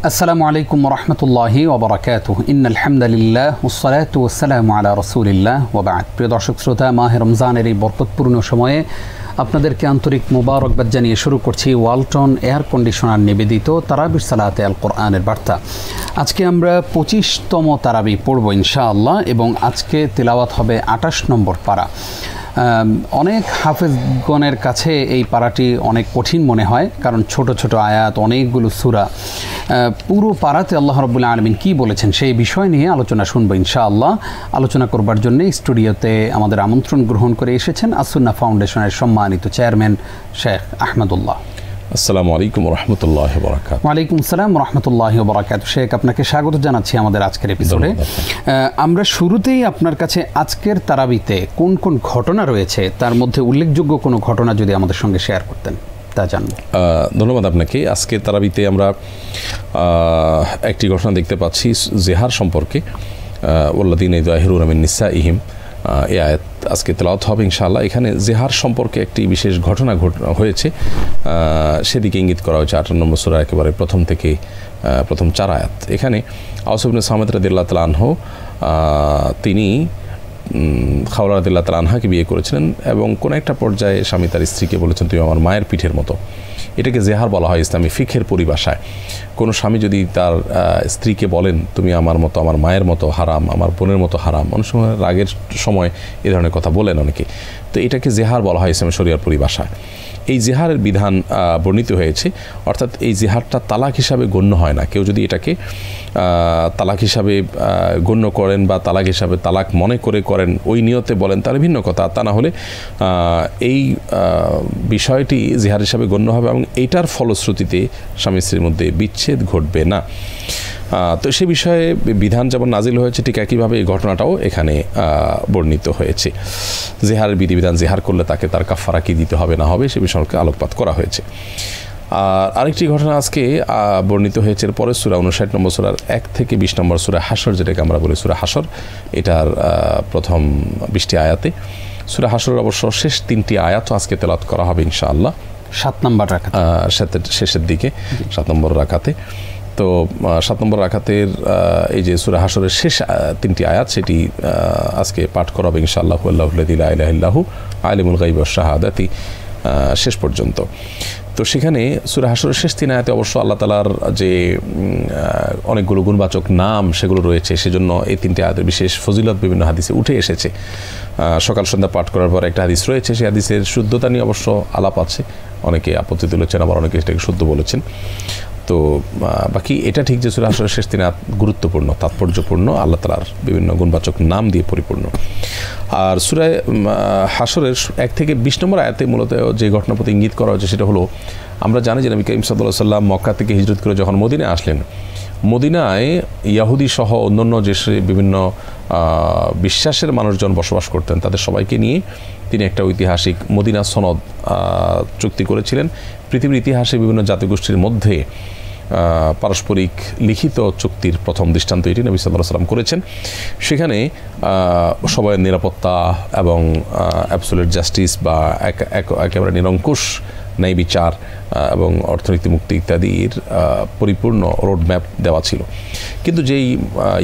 আসসালামু আলাইকুম রহমতুল্লাহি ওবরাকাতুহু ইন্নাল হামদুলিল্লাহ ওয়াসসালাতু ওয়াসসালামু আলা রাসূলিল্লাহ ওয়া বা'দ। প্রিয় দর্শক শ্রোতা, মাহে রমজানের এই বরকতপূর্ণ সময়ে আপনাদেরকে আন্তরিক মোবারকবাদ জানিয়ে শুরু করছি ওয়ালটন এয়ার কন্ডিশনার নিবেদিত তারাবির সালাতে আল কোরআনের বার্তা। আজকে আমরা 25তম তারাবি পড়ব ইনশাআল্লাহ, এবং আজকে তিলাওয়াত হবে 28 নম্বর পারা। অনেক হাফেজগণের কাছে এই পারাটি অনেক কঠিন মনে হয়, কারণ ছোট ছোট আয়াত, অনেকগুলো সূরা। পুরো পারাতে আল্লাহ রাব্বুল আলামিন কী বলেছেন সেই বিষয় নিয়ে আলোচনা শুনবো ইনশাআল্লাহ। আলোচনা করবার জন্য স্টুডিওতে আমাদের আমন্ত্রণ গ্রহণ করে এসেছেন আসুন্নাহ ফাউন্ডেশনের সম্মানিত চেয়ারম্যান শেখ আহমদুল্লাহ। আসসালামু আলাইকুম রহমতুল্লাহি ওয়া বারাকাতুহু। ওয়ালাইকুম আসসালাম রহমতুল্লাহি ওয়া বারাকাতুহু। শেখ, আপনাকে স্বাগত জানাচ্ছি আমাদের আজকের এপিসোডে। আমরা শুরুতেই আপনার কাছে আজকের তারাবিতে কোন কোন ঘটনা রয়েছে তার মধ্যে উল্লেখযোগ্য কোনো ঘটনা যদি আমাদের সঙ্গে শেয়ার করতেন তা জানব। ধন্যবাদ আপনাকে। আজকের তারাবিতে আমরা একটি ঘটনা দেখতে পাচ্ছি জেহার সম্পর্কে। ওয়াল্লাযীনা ইযাহিরুনা মিন নিসাইহিম, এই আয়াত আজকে তেলাওয়াত হবে ইনশাআল্লাহ। এখানে জেহার সম্পর্কে একটি বিশেষ ঘটনা হয়েছে, সেদিকে ইঙ্গিত করা হয়েছে 18 নম্বর সূরা একেবারে প্রথম থেকে প্রথম 4 আয়াত। এখানে আওস ইবনে সামিত রাদিয়াল্লাহু তাআলা আনহু তিনি খাওলা রাদিয়াল্লাহু তাআলা আনহাকে বিয়ে করেছিলেন, এবং কোন একটা পর্যায়ে স্বামী তার স্ত্রীকে বলেছেন তুমি আমার মায়ের পিঠের মতো। এটাকে জেহার বলা হয় ইসলামী ফিকহের পরিভাষায়। কোনো স্বামী যদি তার স্ত্রীকে বলেন তুমি আমার মতো, আমার মায়ের মতো হারাম, আমার বোনের মতো হারাম, অনেক সময় রাগের সময় এ ধরনের কথা বলেন অনেকে, তো এটাকে জেহার বলা হয় ইসলামী শরিয়ার পরিভাষায়। এই জেহারের বিধান বর্ণিত হয়েছে, অর্থাৎ এই জেহারটা তালাক হিসাবে গণ্য হয় না। কেউ যদি এটাকে তালাক হিসাবে গণ্য করেন বা তালাক হিসাবে তালাক মনে করে করেন, ওই নিয়তে বলেন, তাহলে ভিন্ন কথা। তা না হলে এই বিষয়টি জেহার হিসাবে গণ্য হবে, এবং এইটার ফলশ্রুতিতে স্বামী স্ত্রীর মধ্যে বিচ্ছেদ ঘটবে না। তো সে বিষয়ে বিধান যেমন নাজিল হয়েছে, ঠিক একইভাবে এই ঘটনাটাও এখানে বর্ণিত হয়েছে। জেহারের বিধিবিধান, জেহার করলে তাকে তার কাফারা কি দিতে হবে না হবে সে বিষয়ে আলোকপাত করা হয়েছে। আর আরেকটি ঘটনা আজকে বর্ণিত হয়েছে পরে সূরা 59 নম্বর সূরার 1 থেকে 20 নম্বর সূরা হাসর, যেটাকে আমরা বলি সূরা হাসর। এটার প্রথম 20টি আয়াতে। সূরা হাসরের অবশ্য শেষ 3টি আয়াতও আজকে তেলাওয়াত করা হবে ইনশাআল্লাহ 7 নম্বর রাকাত, শেষের দিকে 7 নম্বর রাকাতে। তো 7 নম্বর রাকাতের এই যে সূরা হাসরের শেষ 3টি আয়াত, সেটি আজকে পাঠ করা হবে ইনশাআল্লাহ। আল্লাহুল্লাযী লা ইলাহা ইল্লাহু আলিমুল গায়বি ওয়াশ শাহাদাতি শেষ পর্যন্ত। তো সেখানে সূরা হাসরের শেষ 3 আয়াতে অবশ্য আল্লাহ তাআলার যে অনেকগুলো গুণবাচক নাম সেগুলো রয়েছে, সেজন্য এই 3টি আয়াতের বিশেষ ফজিলত বিভিন্ন হাদিসে উঠে এসেছে। সকাল সন্ধ্যা পাঠ করার পর একটা হাদিস রয়েছে, সেই হাদিসের শুদ্ধতা নিয়ে অবশ্য আলাপ আছে, অনেকে আপত্তি তুলেছেন, আবার অনেকে সেটাকে শুদ্ধ বলেছেন। তো বাকি এটা ঠিক যে সূরা হাসরের শেষ 3 আয়াত গুরুত্বপূর্ণ, তাৎপর্যপূর্ণ, আল্লাহ তাআলার বিভিন্ন গুণবাচক নাম দিয়ে পরিপূর্ণ। আর সূরা হাসরের 1 থেকে 20 নম্বর আয়াতে মূলত যে ঘটনার প্রতি ইঙ্গিত করা হয়েছে সেটা হলো, আমরা জানি যে নবী করিম সাল্লাল্লাহু আলাইহি ওয়াসাল্লাম মক্কা থেকে হিজরত করে যখন মদিনায় আসলেন, মদিনায় ইহুদি সহ অন্যান্য যে বিভিন্ন বিশ্বাসের মানুষজন বসবাস করতেন, তাদের সবাইকে নিয়ে তিনি একটা ঐতিহাসিক মদিনা সনদ চুক্তি করেছিলেন। পৃথিবীর ইতিহাসে বিভিন্ন জাতিগোষ্ঠীর মধ্যে পারস্পরিক লিখিত চুক্তির প্রথম দৃষ্টান্ত এটি নবী সাল্লাল্লাহু আলাইহি ওয়াসাল্লাম করেছেন। সেখানে সবাইয়ের নিরাপত্তা এবং অ্যাবসোলিউট জাস্টিস বা একেবারে নিরঙ্কুশ ন্যায় বিচার এবং অর্থনীতি মুক্তি ইত্যাদির পরিপূর্ণ রোডম্যাপ দেওয়া ছিল। কিন্তু যেই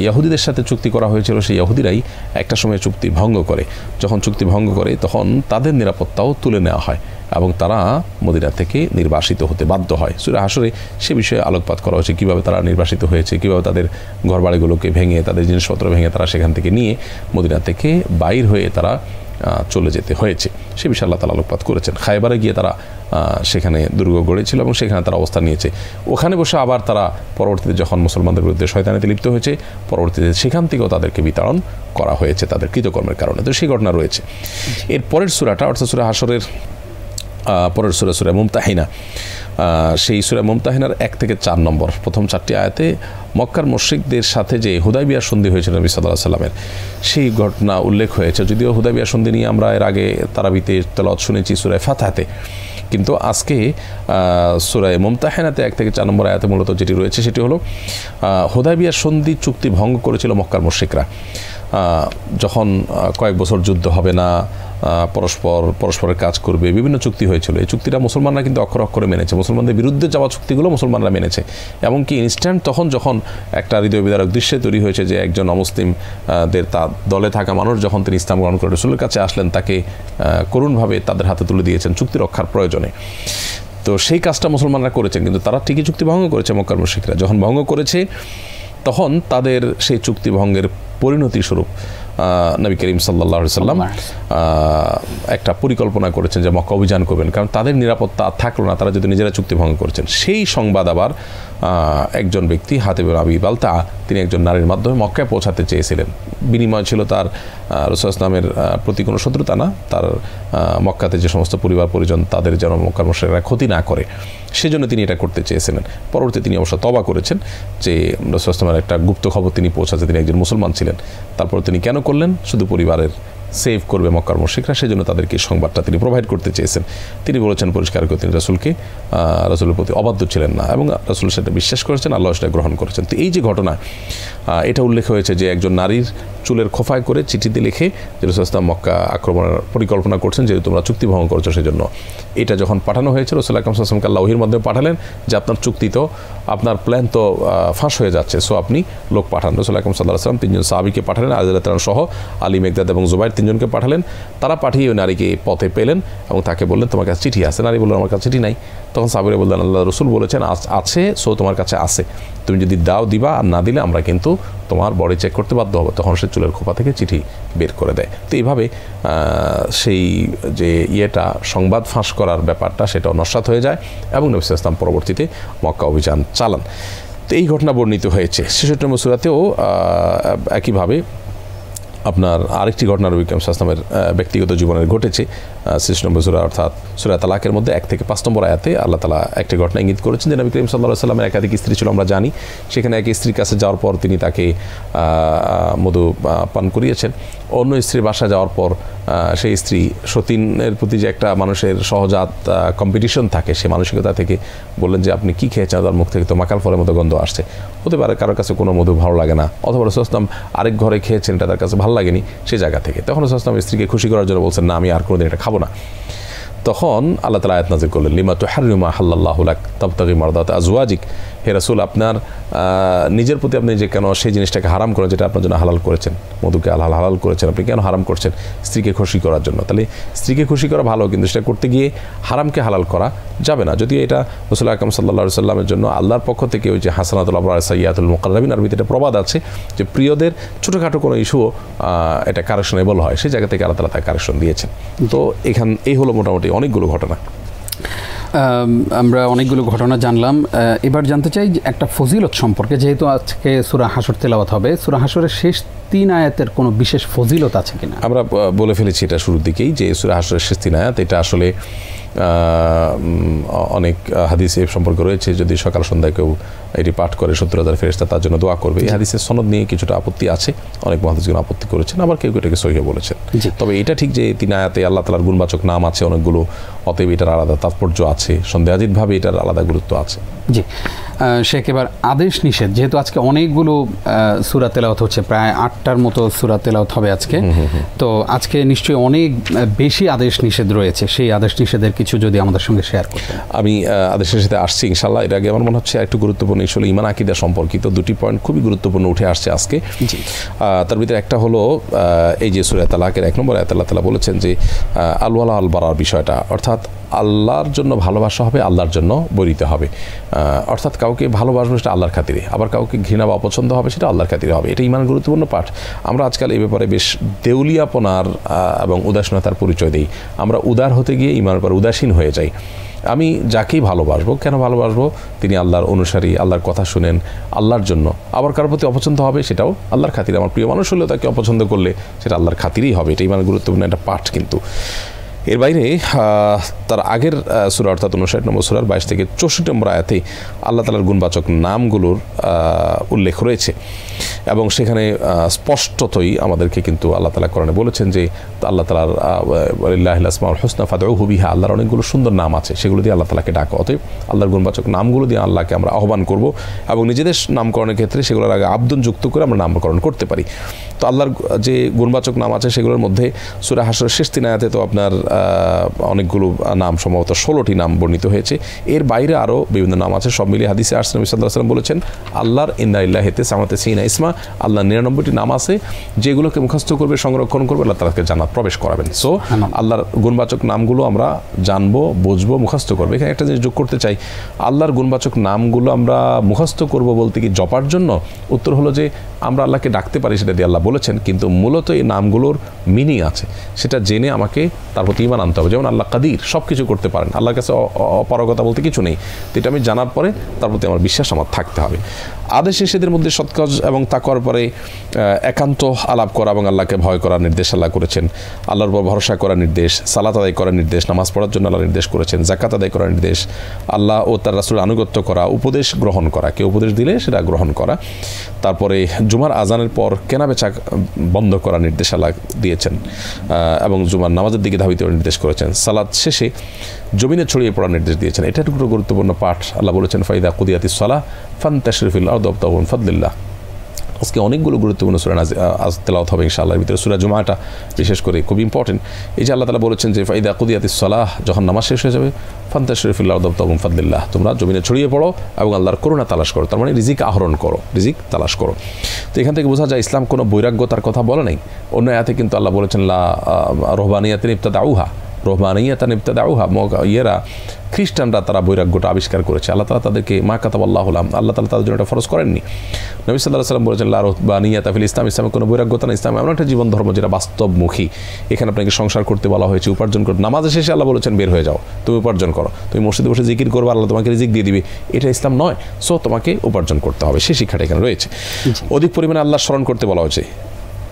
ইহুদিদের সাথে চুক্তি করা হয়েছিল, সেই ইহুদিরাই একটা সময় চুক্তি ভঙ্গ করে। যখন চুক্তি ভঙ্গ করে তখন তাদের নিরাপত্তাও তুলে নেওয়া হয় এবং তারা মদিনা থেকে নির্বাসিত হতে বাধ্য হয়। সূরা হাসরে সে বিষয়ে আলোকপাত করা হয়েছে, কীভাবে তারা নির্বাসিত হয়েছে, কীভাবে তাদের ঘরবাড়িগুলোকে ভেঙে, তাদের জিনিসপত্র ভেঙে তারা সেখান থেকে নিয়ে মদিনা থেকে বাইর হয়ে তারা চলে যেতে হয়েছে। সে বিষয়ে আল্লাহ তাআলা আলোকপাত করেছেন। খায়বারে গিয়ে তারা সেখানে দুর্গ গড়েছিল এবং সেখানে তারা অবস্থান নিয়েছে। ওখানে বসে আবার তারা পরবর্তীতে যখন মুসলমানদের বিরুদ্ধে শয়তানিতে লিপ্ত হয়েছে, পরবর্তীতে সেখান থেকেও তাদেরকে বিতাড়ন করা হয়েছে তাদের কৃতকর্মের কারণে। তো সেই ঘটনা রয়েছে। এর পরের সূরাটা অর্থাৎ সূরা হাসরের পরের সূরা মুমতাহিনা, সেই সূরা মুমতাহিনার 1 থেকে 4 নম্বর প্রথম 4টি আয়াতে মক্কার মুশরিকদের সাথে যে হুদায়বিয়া সন্ধি হয়েছিল নবী সাল্লাল্লাহু আলাইহি ওয়াসাল্লামের, সেই ঘটনা উল্লেখ হয়েছে। যদিও হুদায়বিয়া সন্ধি নিয়ে আমরা এর আগে তারাবিতে তেলাওয়াত শুনেছি সূরা ফাতহাতে, কিন্তু আজকে সূরা মুমতাহিনাতে 1 থেকে 4 নম্বর আয়াতে মূলত যেটি রয়েছে সেটি হলো হুদায়বিয়া সন্ধি চুক্তি ভঙ্গ করেছিল মক্কার মুশরিকরা। যখন কয়েক বছর যুদ্ধ হবে না, পরস্পরের কাজ করবে, বিভিন্ন চুক্তি হয়েছিল। এই চুক্তিটা মুসলমানরা কিন্তু অক্ষরে অক্ষরে মেনেছে, মুসলমানদের বিরুদ্ধে যাওয়া চুক্তিগুলো মুসলমানরা মেনেছে। এমনকি ইনস্ট্যান্ট যখন একটা হৃদয় বিদারক দৃশ্য তৈরি হয়েছে যে একজন অমুসলিমদের তার দলে থাকা মানুষ যখন তিনি ইসলাম গ্রহণ করে রাসূলের কাছে আসলেন, তাকে করুণভাবে তাদের হাতে তুলে দিয়েছেন চুক্তি রক্ষার প্রয়োজনে। তো সেই কাজটা মুসলমানরা করেছেন, কিন্তু তারা ঠিকই চুক্তি ভঙ্গ করেছে। মক্কার মুশরিকরা যখন ভঙ্গ করেছে, তখন তাদের সেই চুক্তি ভঙ্গের পরিণতি স্বরূপ নবী করিম সাল্লাল্লাহু আলাইহি সাল্লাম একটা পরিকল্পনা করেছেন যে মক্কা অভিযান করবেন, কারণ তাদের নিরাপত্তা থাকলো না তারা যদি নিজেরা চুক্তি ভঙ্গ করেছেন। সেই সংবাদ আবার একজন ব্যক্তি হাতিব ইবনে আবি বালতা, তিনি একজন নারীর মাধ্যমে মক্কায় পৌঁছাতে চেয়েছিলেন। বিনিময় ছিল তার রাসূল ইসলামের প্রতি কোনো শত্রুতা না, তার মক্কাতে যে সমস্ত পরিবার পরিজন তাদের যেন মক্কার মুশরিকরা ক্ষতি না করে, সেজন্য তিনি এটা করতে চেয়েছিলেন। পরবর্তী তিনি অবশ্য তওবা করেছেন যে রাসূল ইসলামের একটা গুপ্ত খবর তিনি পৌঁছাতে, তিনি একজন মুসলমান ছিলেন। তারপর তিনি কেন করলেন? শুধু পরিবারের সেভ করবে মক্কার মুশরিকরা, সেজন্য তাদেরকে সংবাদটা তিনি প্রোভাইড করতে চেয়েছেন। তিনি বলেছেন পরিষ্কার করে তিনি রাসূলের প্রতি অবাধ্য ছিলেন না, এবং রাসূল সেটা বিশ্বাস করেছেন, আল্লাহ সেটা গ্রহণ করেছেন। তো এই যে ঘটনা, এটা উল্লেখ হয়েছে যে একজন নারীর চুলের খোফায় করে চিঠিতে লিখে যে রাসূল ইসলাম মক্কা আক্রমণের পরিকল্পনা করছেন, যেহেতু তোমরা চুক্তি ভঙ্গ করছো সেজন্য। এটা যখন পাঠানো হয়েছে, রাসূল আকরাম সাল্লাল্লাহু আলাইহি ওয়াসাল্লামকে আল্লাহ ওহীর মাধ্যমে পাঠালেন যে আপনার চুক্তি তো, আপনার প্ল্যান তো ফাঁস হয়ে যাচ্ছে, সো আপনি লোক পাঠান। রাসূল আকরাম সাল্লাল্লাহু আলাইহি ওয়াসাল্লাম 3 জন সাহাবীকে পাঠালেন, আলী রাদিয়াল্লাহু আনহু সহ আলী, মেকদাদ এবং জুবাইর 3 জনকে পাঠালেন। তারা পাঠিয়ে ওই নারীকে পথে পেলেন এবং তাকে বললেন তোমার কাছে চিঠি আছে। নারী বললেন আমার কাছে চিঠি নাই। তখন সাহাবীরা বললেন আল্লাহ রাসূল বলেছেন আছে, সো তোমার কাছে আছে, তুমি যদি দাও দিবা, আর না দিলে আমরা কিন্তু তোমার বডি চেক করতে বাধ্য হবো। তখন সে চুলের খোপা থেকে চিঠি বের করে দেয়। তো এইভাবে সেই যে সংবাদ ফাঁস করার ব্যাপারটা সেটাও নস্যাৎ হয়ে যায়, এবং নবী সাল্লাল্লাহু আলাইহি ওয়াসাল্লাম পরবর্তীতে মক্কা অভিযান চালান। তো এই ঘটনা বর্ণিত হয়েছে। 66 নম্বর সূরাতেও একইভাবে আপনার আরেকটি ঘটনা নবী করিম সাল্লাল্লাহু আলাইহি ওয়াসাল্লামের ব্যক্তিগত জীবনের ঘটেছে। 66 নম্বর সূরা অর্থাৎ সূরা তালাকের মধ্যে 1 থেকে 5 নম্বর আয়াতে আল্লাহ তাআলা একটি ঘটনা ইঙ্গিত করেছেন যে নবী করিম সাল্লাল্লাহু আলাইহি ওয়াসাল্লামের একাধিক স্ত্রী ছিল, আমরা জানি। সেখানে এক স্ত্রীর কাছে যাওয়ার পর তিনি তাকে মধু পান করিয়েছেন। অন্য স্ত্রীর বাসায় যাওয়ার পর সেই স্ত্রী সতীনের প্রতি যে একটা মানুষের সহজাত কম্পিটিশন থাকে, সে মানসিকতা থেকে বললেন যে আপনি কি খেয়েছেন, তার মুখ থেকে তো মাকাল ফলের মতো গন্ধ আসছে। হতে পারে কারোর কাছে কোনো মধু ভালো লাগে না, অথবা রাসূল সাল্লাল্লাহু আলাইহি ওয়াসাল্লাম আরেক ঘরে খেয়েছেন, এটা তার কাছে ভালো লাগেনি, সে জায়গা থেকে তখন রাসূল সাল্লাল্লাহু আলাইহি ওয়াসাল্লাম স্ত্রীকে খুশি করার জন্য বলছেন না আমি আর কোনোদিন এটা খাবো না। তখন আল্লাহ তাআলা আয়াত নাযিল করলেন লিমা তুহাররিমু মা আহাল্লাল্লাহু লাক তাবতাগি মারদাত আজওয়াজিক, হে রাসূল আপনার নিজের প্রতি আপনি যে কেন সেই জিনিসটাকে হারাম করেন যেটা আপনার জন্য হালাল করেছেন, মধুকে হালাল করেছেন, আপনি কেন হারাম করছেন? স্ত্রীকে খুশি করার জন্য। তাহলে স্ত্রীকে খুশি করা ভালো, কিন্তু সেটা করতে গিয়ে হারামকে হালাল করা যাবে না। যদিও এটা রাসূল আকরাম সাল্লাল্লাহু আলাইহি ওয়াসাল্লামের জন্য আল্লাহর পক্ষ থেকে ওই যে হাসানাতুল আবরার সাইয়্যাতুল মুকাররাবিন, আরবিতে একটা প্রবাদ আছে যে প্রিয়দের ছোটোখাটো কোনো ইস্যুও এটা কারেকশনেবল হয়, সেই জায়গা থেকে আল্লাহ তাআলা তাকে কারেকশন দিয়েছেন। তো এই হলো মোটামুটি অনেকগুলো ঘটনা। আমরা অনেকগুলো ঘটনা জানলাম। এবার জানতে চাই একটা ফজিলত সম্পর্কে, যেহেতু আজকে সূরা হাসর তেলাওয়াত হবে, সূরা হাসরের শেষ 3 আয়াতের কোনো বিশেষ ফজিলত আছে কিনা? আমরা বলে ফেলেছি এটা শুরুর দিকেই যে সূরা হাসরের শেষ 3 আয়াত, এটা আসলে অনেক হাদিস এ সম্পর্কে রয়েছে। যদি সকাল সন্ধ্যায় কেউ এটি পাঠ করে 70,000 ফেরেশতা তার জন্য দোয়া করবে। এই হাদিসের সনদ নিয়ে কিছুটা আপত্তি আছে, অনেক মুহাদ্দিসগণ আপত্তি করেছেন, আবার কেউ এটাকে সহিহ বলেছেন। তবে এটা ঠিক যে 3 আয়াতে আল্লাহ তাআলার গুণবাচক নাম আছে অনেকগুলো, অতএব এটার আলাদা তাৎপর্য আছে, সন্দেহাতীতভাবে এটার আলাদা গুরুত্ব আছে। জি শেখ, এবার আদেশ নিষেধ, যেহেতু আজকে অনেকগুলো সূরা তেলাওয়াত হচ্ছে, প্রায় 8টার মতো সূরা তেলাওয়াত হবে আজকে, তো আজকে নিশ্চয়ই অনেক বেশি আদেশ নিষেধ রয়েছে। সেই আদেশ নিষেধের কিছু যদি আমাদের সঙ্গে শেয়ার করতেন। আমি আদেশের সাথে আসছি ইনশাআল্লাহ। এর আগে আমার মনে হচ্ছে একটু গুরুত্বপূর্ণ আসলে ঈমান আকীদা সম্পর্কিত 2টি পয়েন্ট খুবই গুরুত্বপূর্ণ উঠে আসছে আজকে। তার ভিতরে একটা হলো এই যে সূরা তালাকের 1 নম্বর আয়াতে আল্লাহ তাআলা বলেছেন যে আল ওয়ালা আল বারার বিষয়টা, অর্থাৎ আল্লাহর জন্য ভালোবাসা হবে, আল্লাহর জন্য বরিতে হবে। অর্থাৎ কাউকে ভালোবাসবো সেটা আল্লাহর খাতিরে, আবার কাউকে ঘৃণা বা অপছন্দ হবে সেটা আল্লাহর খাতিরে হবে। এটা ঈমানের গুরুত্বপূর্ণ পাঠ। আমরা আজকাল এই ব্যাপারে বেশ দেউলিয়াপনার এবং উদাসীনতার পরিচয় দিই। আমরা উদার হতে গিয়ে ঈমানের পর উদাসীন হয়ে যাই। আমি যাকেই ভালোবাসবো, কেন ভালোবাসবো? তিনি আল্লাহর অনুসারী, আল্লাহর কথা শুনেন, আল্লাহর জন্য। আবার কারোর প্রতি অপছন্দ হবে সেটাও আল্লাহর খাতিরে। আমার প্রিয় মানুষ হলেও তাকে অপছন্দ করলে সেটা আল্লাহর খাতিরেই হবে। এটা ঈমানের গুরুত্বপূর্ণ একটা পাঠ। কিন্তু এর বাইরে তার আগের সূরা অর্থাৎ 59 নম্বর সূরার 22 থেকে 64 নম্বর আয়াতে আল্লাহ তাআলার গুণবাচক নামগুলোর উল্লেখ রয়েছে এবং সেখানে স্পষ্টতই আমাদেরকে কিন্তু আল্লাহ তাআলা কোরআনে বলেছেন যে আল্লাহ তাআলার ওয়ালিল্লাহিল আসমাউল হুসনা ফাদউহু বিহা, আল্লাহর অনেকগুলো সুন্দর নাম আছে, সেগুলো দিয়ে আল্লাহ তাআলাকে ডাকো। অতএব আল্লাহর গুণবাচক নামগুলো দিয়ে আল্লাহকে আমরা আহ্বান করব এবং নিজেদের নামকরণের ক্ষেত্রে সেগুলোর আগে আবদন যুক্ত করে আমরা নামকরণ করতে পারি। তো আল্লাহর যে গুণবাচক নাম আছে সেগুলোর মধ্যে সূরা হাশরের শেষ 3 আয়াতে তো আপনার অনেকগুলো নাম, সম্ভবত 16টি নাম বর্ণিত হয়েছে। এর বাইরে আরও বিভিন্ন নাম আছে, সব মিলিয়ে হাদিসে আসছে নবী সাল্লাল্লাহু আলাইহি ওয়াসাল্লাম বলেছেন আল্লাহর ইন্না লিল্লাহি তিসআতা সিনা ইসমা, আল্লাহর 99টি নাম আছে যেগুলোকে মুখস্থ করবে, সংরক্ষণ করবে, আল্লাহ তাআলাকে জান্নাত প্রবেশ করাবেন। সো আল্লাহর গুণবাচক নামগুলো আমরা জানবো, বুঝবো, মুখস্থ করবো। এখানে একটা জিনিস যোগ করতে চাই, আল্লাহর গুণবাচক নামগুলো আমরা মুখস্থ করব বলতে কি জপার জন্য? উত্তর হলো যে আমরা আল্লাহকে ডাকতে পারি, সেটা দিয়ে আল্লাহ বলেছেন, কিন্তু মূলত এই নামগুলোর মিনিং আছে, সেটা জেনে আমাকে তার প্রতি ঈমান আনতে হবে। যেমন আল্লাহ কাদির, সব কিছু করতে পারেন, আল্লাহর কাছে অপারগতা বলতে কিছু নেই। তো এটা আমি জানার পরে তার প্রতি আমার বিশ্বাস আমার থাকতে হবে। আদেশ নিষেধের মধ্যে সৎ কাজ এবং তাকওয়ার পরে একান্ত আলাপ করা এবং আল্লাহকে ভয় করার নির্দেশ আল্লাহ করেছেন, আল্লাহর উপর ভরসা করার নির্দেশ, সালাত আদায় করার নির্দেশ, নামাজ পড়ার জন্য আল্লাহ নির্দেশ করেছেন, যাকাত আদায় করার নির্দেশ, আল্লাহ ও তার রাসূলের আনুগত্য করা, উপদেশ গ্রহণ করা, কেউ উপদেশ দিলে সেটা গ্রহণ করা, তারপরে জুমার আজানের পর কেনাবেচা বন্ধ করার নির্দেশ আল্লাহ দিয়েছেন এবং জুমার নামাজের দিকে ধাবিত নির্দেশ করেছেন, সালাত শেষে জমিনে ছড়িয়ে পড়ার নির্দেশ দিয়েছেন। এটা একটু গুরুত্বপূর্ণ পাঠ। আল্লাহ বলেছেন ফাইদা কুদিয়াতিস সালাহ ফান্তাশিরু ফিল আরদি ওয়াবতাগু মিন ফাদলিল্লাহ। আজকে অনেকগুলো গুরুত্বপূর্ণ সূরা আজ তেলাওয়াত হবে ইনশাআল্লাহ। এর ভিতরে সূরা জুমাটা বিশেষ করে খুব ইম্পর্টেন্ট। এই যে আল্লাহ তাআলা বলেছেন যে ফাইদা কুদিয়াতিস সালাহ, যখন নামাজ শেষ হয়ে যাবে, ফান্তাশিরু ফিল আরদি ওয়াবতাগু মিন ফাদলিল্লাহ, তোমরা জমিনে ছড়িয়ে পড়ো এবং আল্লাহর করুণা তালাশ করো, তার মানে রিজিক আহরণ করো, রিজিক তালাশ করো। তো এখান থেকে বোঝা যায় ইসলাম কোনো বৈরাগ্যতার কথা বলে নাই। অন্য আয়াতে কিন্তু আল্লাহ বলেছেন লা রহবানিয়াতিন ইবতাদাউহা, রহমানিয়াতান ইবতাদাউহা, খ্রিস্টানরা তারা বৈরাগ্যটা আবিষ্কার করেছে। আল্লাহ তাআলা তাদেরকে মা কাতাবাল্লাহু লাহুম, আল্লাহ তাআলা তাদের জন্য এটা ফরজ করেননি। নবী সাল্লাল্লাহু আলাইহি ওয়াসাল্লাম বলেছেন লা রহবানিয়াতা ফিল ইসলাম, ইসলামে কোনো বৈরাগ্যতা না, ইসলাম এমন একটা জীবন ধর্ম যেটা বাস্তবমুখী। এখানে আপনাকে সংসার করতে বলা হয়েছে, উপার্জন করতে। নামাজের শেষে আল্লাহ বলেছেন বের হয়ে যাও, তুমি উপার্জন করো, তুমি মসজিদে বসে জিকির করবে, আল্লাহ তোমাকে রিজিক দিয়ে দিবে, এটা ইসলাম নয়। সো তোমাকে উপার্জন করতে হবে, সেই শিক্ষাটা এখানে রয়েছে। অধিক পরিমাণে আল্লাহ স্মরণ করতে বলা হয়েছে।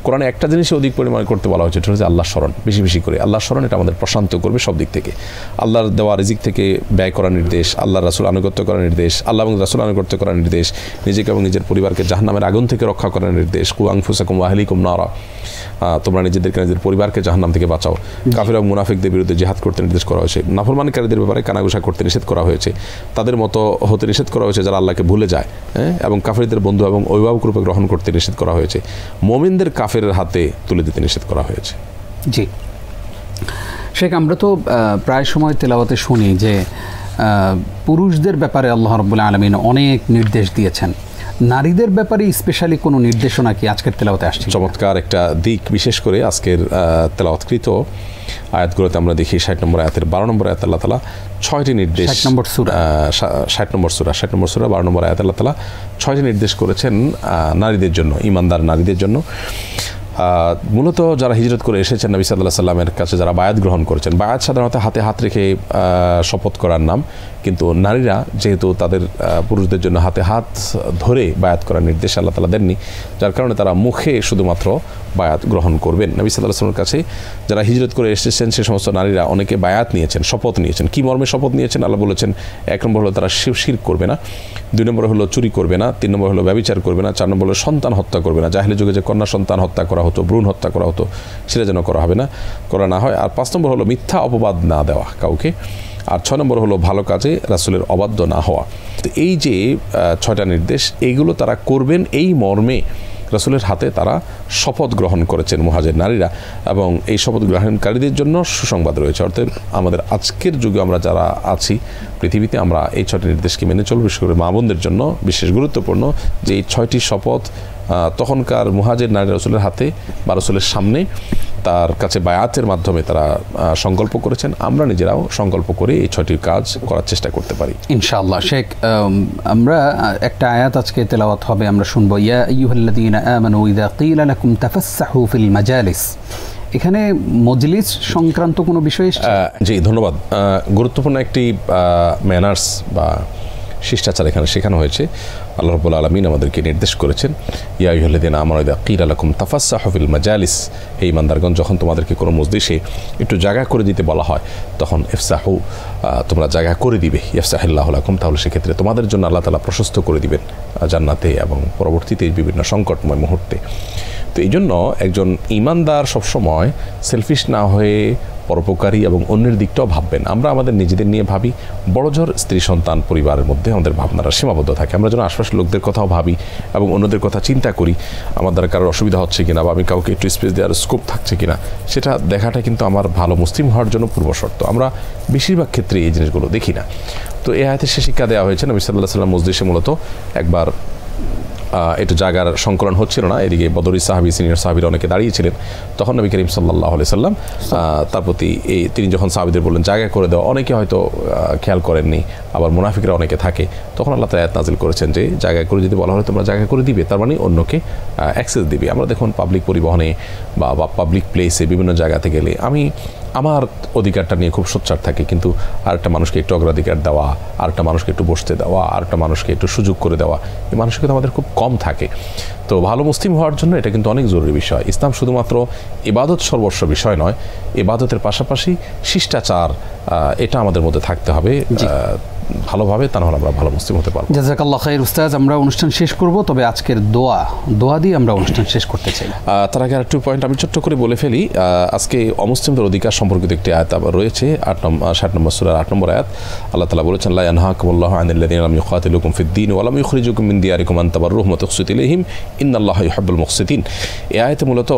কোরআনে একটা জিনিসই অধিক পরিমাণে করতে বলা হয়েছে, এটা হচ্ছে আল্লাহ স্মরণ, বেশি বেশি করে আল্লাহ স্মরণ। এটা আমাদের প্রশান্ত করবে সব দিক থেকে। আল্লাহর দেওয়া রিজিক থেকে ব্যয় করার নির্দেশ, আল্লাহর রাসূল আনুগত্য করার নির্দেশ, আল্লাহ এবং রাসূল আনুগত্য করার নির্দেশ, নিজেকে এবং নিজের পরিবারকে জাহান্নামের আগুন থেকে রক্ষা করার নির্দেশ, কু আনফুসাকুম ওয়া আহলিকুম নারা, তোমরা নিজেদেরকে নিজের পরিবারকে জাহান্নাম থেকে বাঁচাও। কাফির এবং মুনাফিকদের বিরুদ্ধে জিহাদ করতে নির্দেশ করা হয়েছে। নাফরমানকারীদের ব্যাপারে কানাঘুষা করতে নিষেধ করা হয়েছে, তাদের মতো হতে নিষেধ করা হয়েছে যারা আল্লাহকে ভুলে যায়, এবং কাফিরদের বন্ধু এবং অভিভাবক রূপে গ্রহণ করতে নিষেধ করা হয়েছে। মুমিনদের কাফেরের হাতে তুলে দিতে নিষেধ করা হয়েছে। জি শেখ, আমরা তো প্রায় সময় তেলাওয়াতে শুনি যে পুরুষদের ব্যাপারে আল্লাহ রাব্বুল আলামিন অনেক নির্দেশ দিয়েছেন, নারীদের ব্যাপারে স্পেশালি কোনো নির্দেশনা কি আজকের তেলাওয়াতে আসছে? চমৎকার একটা দিক, বিশেষ করে আজকের তেলাওয়াতকৃত আয়াতগুলোতে আমরা দেখি 60 নম্বর আয়াতের 12 নম্বর আয়াত আল্লাহ তাআলা 6টি নির্দেশ, 60 নম্বর সূরা 12 নম্বর আয়াত আল্লাহ তাআলা 6টি নির্দেশ করেছেন নারীদের জন্য, ঈমানদার নারীদের জন্য। মূলত যারা হিজরত করে এসেছেন নবী সাল্লাল্লাহু আলাইহি সাল্লামের কাছে, যারা বায়াত গ্রহণ করেছেন, বায়াত সাধারণত হাতে হাত রেখে শপথ করার নাম, কিন্তু নারীরা যেহেতু তাদের পুরুষদের জন্য হাতে হাত ধরে বায়াত করার নির্দেশ আল্লাহ তাআলা দেননি, যার কারণে তারা মুখে শুধুমাত্র বায়াত গ্রহণ করবেন। নবী সাল্লাল্লাহু আলাইহি ওয়াসাল্লামের কাছে যারা হিজরত করে এসেছেন সে সমস্ত নারীরা অনেকে বায়াত নিয়েছেন, শপথ নিয়েছেন। কী মর্মে শপথ নিয়েছেন? আল্লাহ বলেছেন 1 নম্বর হলো তারা শিরক করবে না, 2 নম্বর হলো চুরি করবে না, 3 নম্বর হলো ব্যভিচার করবে না, 4 নম্বর হলো সন্তান হত্যা করবে না। জাহেলি যুগে যে কন্যা সন্তান হত্যা করা হতো, ভ্রূণ হত্যা করা হতো, সেটা যেন করা না হয়। আর 5 নম্বর হলো মিথ্যা অপবাদ না দেওয়া কাউকে। আর 6 নম্বর হলো ভালো কাজে রাসূলের অবাধ্য না হওয়া। তো এই যে 6টা নির্দেশ, এইগুলো তারা করবেন এই মর্মে রাসূলের হাতে তারা শপথ গ্রহণ করেছেন মুহাজির নারীরা, এবং এই শপথ গ্রহণকারীদের জন্য সুসংবাদ রয়েছে। অর্থাৎ আমাদের আজকের যুগে আমরা যারা আছি পৃথিবীতে, আমরা এই 6টি নির্দেশকে মেনে চলব। বিশেষ করে মা বোনদের জন্য বিশেষ গুরুত্বপূর্ণ যে এই 6টি শপথ তখনকার মুহাজির নারী রাসূলের হাতে বা রাসূলের সামনে তার কাছে বায়াতের মাধ্যমে তারা সংকল্প করেছেন। আমরা নিজেরাও সংকল্প করে এই 6টি কাজ করার চেষ্টা করতে পারি ইনশাআল্লাহ। শেখ, আমরা একটা আয়াত আজকে তেলাওয়াত হবে, আমরা শুনবো ইয়া আইয়ুহাল্লাযীনা আমানু ইযা ক্বিলা লাকুম তাফাসসাহু ফিল মাজালিস। এখানে মজলিস সংক্রান্ত কোনো বিষয়? জি, ধন্যবাদ। গুরুত্বপূর্ণ একটি ম্যানার্স বা শিষ্টাচার এখানে শেখানো হয়েছে। আল্লাহ রাব্বুল আলামিন আমাদেরকে নির্দেশ করেছেন, ইয়া আইয়ুহাল্লাযীনা আমানু ইযা ক্বিলা লাকুম তাফাসসাহু ফিল মাজালিস, হে ঈমানদারগণ যখন তোমাদেরকে কোনো মজলিসে একটু জায়গা করে দিতে বলা হয় তখন ইফসাহু, তোমরা জায়গা করে দিবে, ইফসাহিল্লাহু লাকুম, তাহলে সেক্ষেত্রে তোমাদের জন্য আল্লাহ তাআলা প্রশস্ত করে দিবেন জান্নাতে এবং পরবর্তীতে বিভিন্ন সংকটময় মুহূর্তে। তো এই জন্য একজন ঈমানদার সবসময় সেলফিশ না হয়ে পরোপকারী এবং অন্যের দিকটাও ভাববেন। আমরা আমাদের নিজেদের নিয়ে ভাবি, বড়জোর স্ত্রী সন্তান পরিবারের মধ্যে আমাদের ভাবনাটা সীমাবদ্ধ থাকে। আমরা যেন আশপাশের লোকদের কথাও ভাবি এবং অন্যদের কথা চিন্তা করি, আমার দ্বারা কারোর অসুবিধা হচ্ছে কিনা বা আমি কাউকে একটু স্পেস দেওয়ার স্কোপ থাকছে কিনা, সেটা দেখাটা কিন্তু আমার ভালো মুসলিম হওয়ার জন্য পূর্বশর্ত। আমরা বেশিরভাগ ক্ষেত্রে এই জিনিসগুলো দেখি না। তো এই আয়াতে সে শিক্ষা দেওয়া হয়েছে। নবী সাল্লাল্লাহু আলাইহি ওয়াসাল্লাম মজলিসে মূলত একবার একটু জায়গার সংকলন হচ্ছিল না, এদিকে বদরি সাহাবি সিনিয়র সাহাবিরা অনেকে দাঁড়িয়েছিলেন। তখন নবী করিম সাল্লাল্লাহু আলাইহি সাল্লাম তার প্রতি তিনি যখন সাহাবিদের বললেন জায়গা করে দেওয়া, অনেকে হয়তো খেয়াল করেননি, আবার মুনাফিকরা অনেকে থাকে, তখন আল্লাহ তাআলা আয়াত নাযিল করেছেন যে জায়গা করে যদি বলা হয় তোমরা জায়গা করে দিবে, তার মানে অন্যকে অ্যাক্সেস দিবে। আমরা দেখুন পাবলিক পরিবহনে বা পাবলিক প্লেসে বিভিন্ন জায়গাতে গেলে আমি আমার অধিকারটা নিয়ে খুব সোচ্চার থাকে, কিন্তু আরেকটা মানুষকে একটু অগ্রাধিকার দেওয়া, আরেকটা মানুষকে একটু বসতে দেওয়া, আরেকটা মানুষকে একটু সুযোগ করে দেওয়া, এই মানসিকতা আমাদের খুব কম থাকে। তো ভালো মুসলিম হওয়ার জন্য এটা কিন্তু অনেক জরুরি বিষয়। ইসলাম শুধুমাত্র ইবাদত সর্বস্ব বিষয় নয়, ইবাদতের পাশাপাশি শিষ্টাচার এটা আমাদের মধ্যে থাকতে হবে ভালোভাবে, তা নাহলে আমরা ভালো মুসলিম হতে পারবো। জাযাকাল্লাহ খাইর উস্তাদ, আমরা অনুষ্ঠান শেষ করব, তবে আজকের দোয়া দিয়ে আমরা অনুষ্ঠান শেষ করতে চাই। তার আগে আরেকটু পয়েন্ট আমি ছোট্ট করে বলে ফেলি। আজকে অমুসলিমদের অধিকার সম্পর্কিত একটি আয়াত আবার রয়েছে, 60 নম্বর সূরার 8 নম্বর আয়াত। আল্লাহ তাআলা বলেছেন, লা ইয়ানহাকুমুল্লাহু আনিল্লাযীনা লাম ইউকাতিলুকুম ফিদ-দীন ওয়া লাম ইখরিজুকুম মিন দিয়ারিকুম আন তাবাররুহুম ওয়া তুকসিতু ইলাইহিম ইন্নাল্লাহা ইউহিব্বুল মুকসিতিন। এই আয়াতে মূলত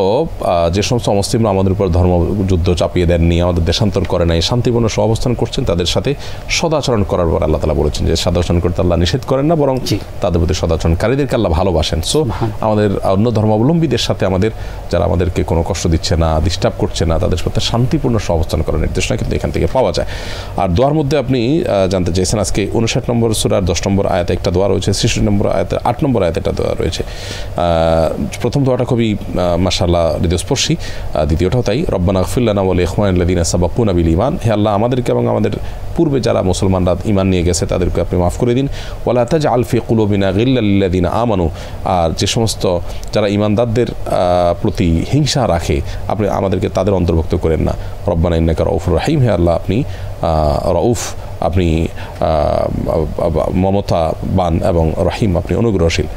যে সমস্ত মুসলিমরা আমাদের উপর ধর্মযুদ্ধ চাপিয়ে দেননি, আমাদের দেশান্তর করে নাই, শান্তিপূর্ণ সহাবস্থান করছেন, তাদের সাথে সদাচরণ করার পর আল্লাহ তাআলা বলেছেন যে সদাচরণ করতে আল্লাহ নিষেধ করেন না, বরং তাদের প্রতি সদাচরণকারীদেরকে আল্লাহ ভালোবাসেন। সো আমাদের অন্য ধর্মাবলম্বীদের সাথে আমাদের যারা আমাদেরকে কোনো কষ্ট দিচ্ছে না, ডিস্টার্ব করছে না, তাদের সাথে শান্তিপূর্ণ সহাবস্থান করার নির্দেশনা কিন্তু এখান থেকে পাওয়া যায়। আর দোয়ার মধ্যে আপনি জানতে চেয়েছেন, আজকে 59 নম্বর সূরার 10 নম্বর আয়াতে একটা দোয়া রয়েছে, 66 নম্বর আয়াতে 8 নম্বর আয়াতে একটা দোয়া রয়েছে। প্রথম দোয়াটা খুবই মাশাআল্লাহ হৃদয়স্পর্শী, দ্বিতীয়টাও তাই। রব্বানা ইগফির লানা ওয়া লিইখওয়ানিল্লাযীনা সাবাকুনা বিল ঈমান, হে আল্লাহ আমাদেরকে এবং আমাদের পূর্বে যারা মুসলমানরা ঈমান নিয়ে গেছে তাদেরকে আপনি মাফ করে দিন। ওয়ালা তাজআল ফি কুলুবিনা গিল্লাল লিল্লাযীনা আমানু, আর যে সমস্ত যারা ঈমানদারদের প্রতি হিংসা রাখে আপনি আমাদেরকে তাদের অন্তর্ভুক্ত করেন না। রব্বানা ইন্নাকা রাউফুর রহিম, হে আল্লাহ আপনি রাউফ, আপনি মমতাবান এবং রহিম, আপনি অনুগ্রহশীল।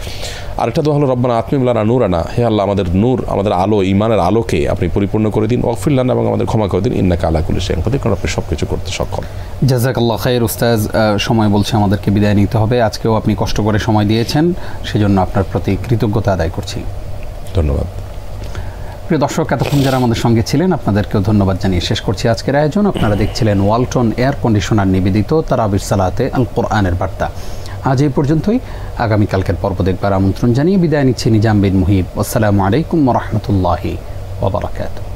আরেকটা দোয়া হলো রব্বানা আতমিম লানা নূরানা, হে আল্লাহ আমাদের নূর, আমাদের আলো, ঈমানের আলোকে আপনি পরিপূর্ণ করে দিন। ওয়াগফির লানা, এবং আমাদের ক্ষমা করে দিন। ইন্নাকা আলা কুল্লি শাইইন কাদির, কারণ আপনি সবকিছু করতে সক্ষম। জাযাকাল্লাহ খাইর উস্তাদ, সময় বলছে আমাদেরকে বিদায় নিতে হবে। আজকেও আপনি কষ্ট করে সময় দিয়েছেন, সেজন্য আপনার প্রতি কৃতজ্ঞতা আদায় করছি। ধন্যবাদ। প্রিয় দর্শক, এতক্ষণ যারা আমাদের সঙ্গে ছিলেন আপনাদেরকেও ধন্যবাদ জানিয়ে শেষ করছি আজকের আয়োজন। আপনারা দেখছিলেন ওয়ালটন এয়ার কন্ডিশনার নিবেদিত তারাবির সালাতে আল কোরআনের বার্তা। আজ এই পর্যন্তই, আগামীকালকের পর্ব দেখবার আমন্ত্রণ জানিয়ে বিদায় নিচ্ছি নিজাম বিন মুহিব। আসসালামু আলাইকুম ওয়া রাহমাতুল্লাহি ওয়া বারাকাতুহু।